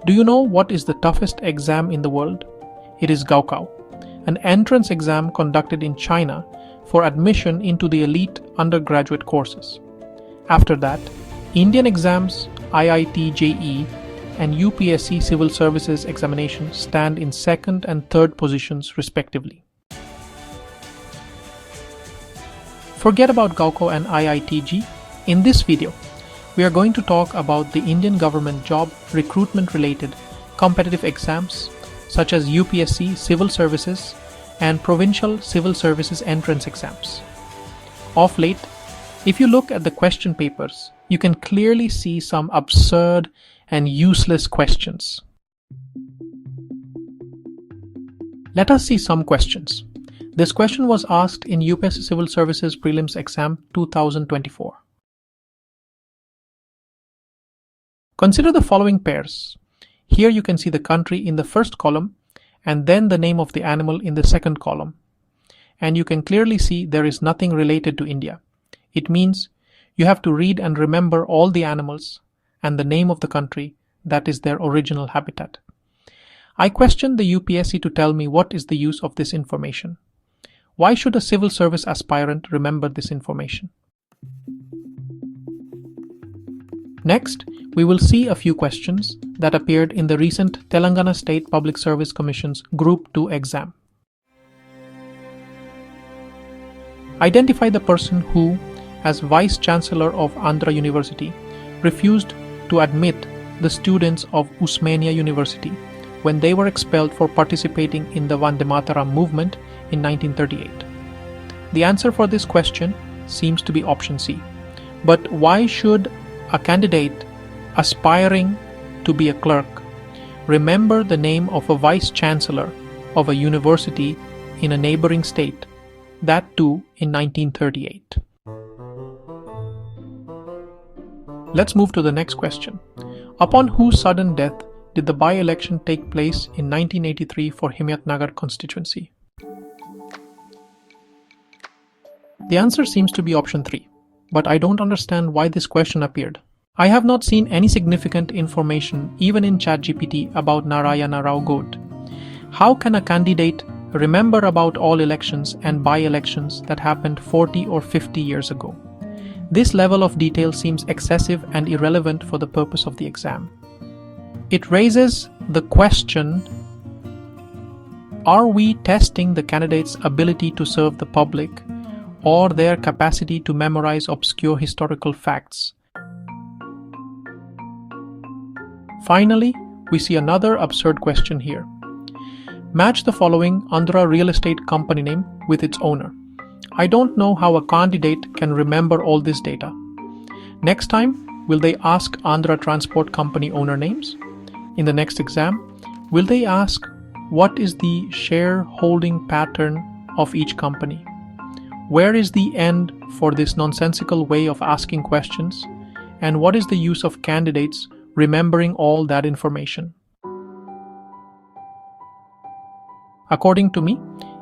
Do you know what is the toughest exam in the world? It is Gaokao, an entrance exam conducted in China for admission into the elite undergraduate courses. After that, Indian exams, IIT JEE, and UPSC Civil Services examination stand in second and third positions respectively. Forget about Gaokao and IITG. In this video, we are going to talk about the Indian government job recruitment related competitive exams such as UPSC Civil Services and Provincial Civil Services entrance exams. Of late, if you look at the question papers, you can clearly see some absurd and useless questions. Let us see some questions. This question was asked in UPSC Civil Services Prelims Exam 2024. Consider the following pairs. Here you can see the country in the first column and then the name of the animal in the second column. And you can clearly see there is nothing related to India. It means you have to read and remember all the animals and the name of the country that is their original habitat. I questioned the UPSC to tell me what is the use of this information. Why should a civil service aspirant remember this information? Next, we will see a few questions that appeared in the recent Telangana State Public Service Commission's Group 2 exam. Identify the person who, as Vice Chancellor of Andhra University, refused to admit the students of Usmania University when they were expelled for participating in the Vande Mataram movement in 1938. The answer for this question seems to be option C. But why should a candidate aspiring to be a clerk remember the name of a vice chancellor of a university in a neighboring state, that too in 1938? Let's move to the next question. Upon whose sudden death did the by-election take place in 1983 for Himayatnagar constituency? The answer seems to be option 3, but I don't understand why this question appeared. I have not seen any significant information even in ChatGPT about Narayana Rao Goad. How can a candidate remember about all elections and by-elections that happened 40 or 50 years ago? This level of detail seems excessive and irrelevant for the purpose of the exam. It raises the question, are we testing the candidate's ability to serve the public or their capacity to memorize obscure historical facts? Finally, we see another absurd question here. Match the following Andhra real estate company name with its owner. I don't know how a candidate can remember all this data. Next time, will they ask Andhra Transport Company owner names? In the next exam, will they ask what is the shareholding pattern of each company? Where is the end for this nonsensical way of asking questions? And what is the use of candidates remembering all that information? According to me,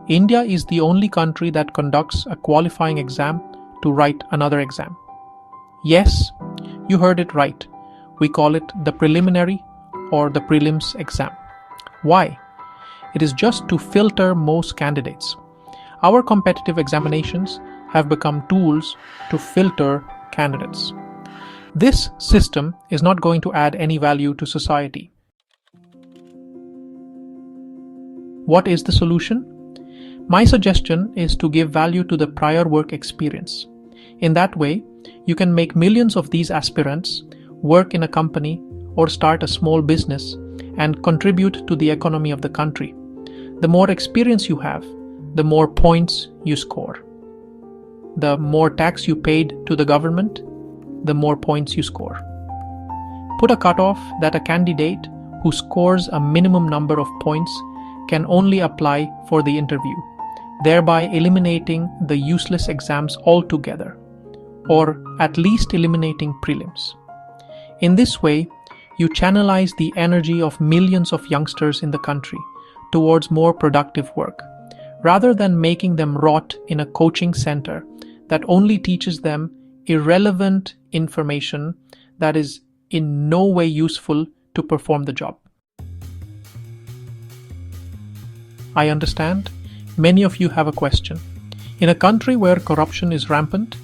India is the only country that conducts a qualifying exam to write another exam. Yes, you heard it right. We call it the preliminary or the prelims exam. Why? It is just to filter most candidates. Our competitive examinations have become tools to filter candidates. This system is not going to add any value to society. What is the solution? My suggestion is to give value to the prior work experience. In that way, you can make millions of these aspirants work in a company or start a small business and contribute to the economy of the country. The more experience you have, the more points you score. The more tax you paid to the government, the more points you score. Put a cutoff that a candidate who scores a minimum number of points can only apply for the interview, thereby eliminating the useless exams altogether, or at least eliminating prelims. In this way, you channelize the energy of millions of youngsters in the country towards more productive work, rather than making them rot in a coaching center that only teaches them irrelevant information that is in no way useful to perform the job. I understand many of you have a question. In a country where corruption is rampant,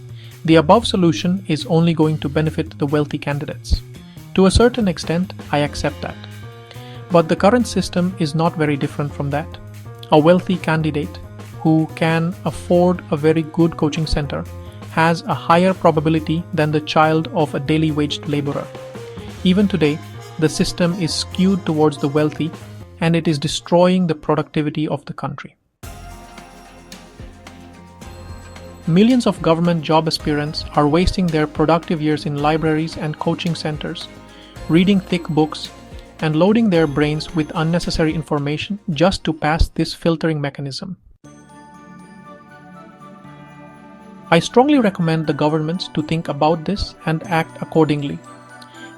the above solution is only going to benefit the wealthy candidates. To a certain extent, I accept that. But the current system is not very different from that. A wealthy candidate who can afford a very good coaching center has a higher probability than the child of a daily waged laborer. Even today, the system is skewed towards the wealthy and it is destroying the productivity of the country. Millions of government job aspirants are wasting their productive years in libraries and coaching centers, reading thick books, and loading their brains with unnecessary information just to pass this filtering mechanism. I strongly recommend the governments to think about this and act accordingly.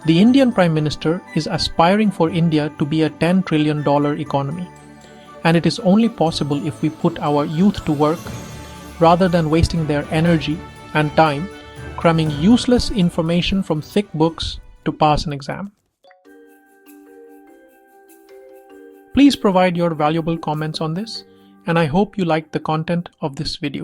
The Indian Prime Minister is aspiring for India to be a $10 trillion economy, and it is only possible if we put our youth to work rather than wasting their energy and time cramming useless information from thick books to pass an exam. Please provide your valuable comments on this, and I hope you liked the content of this video.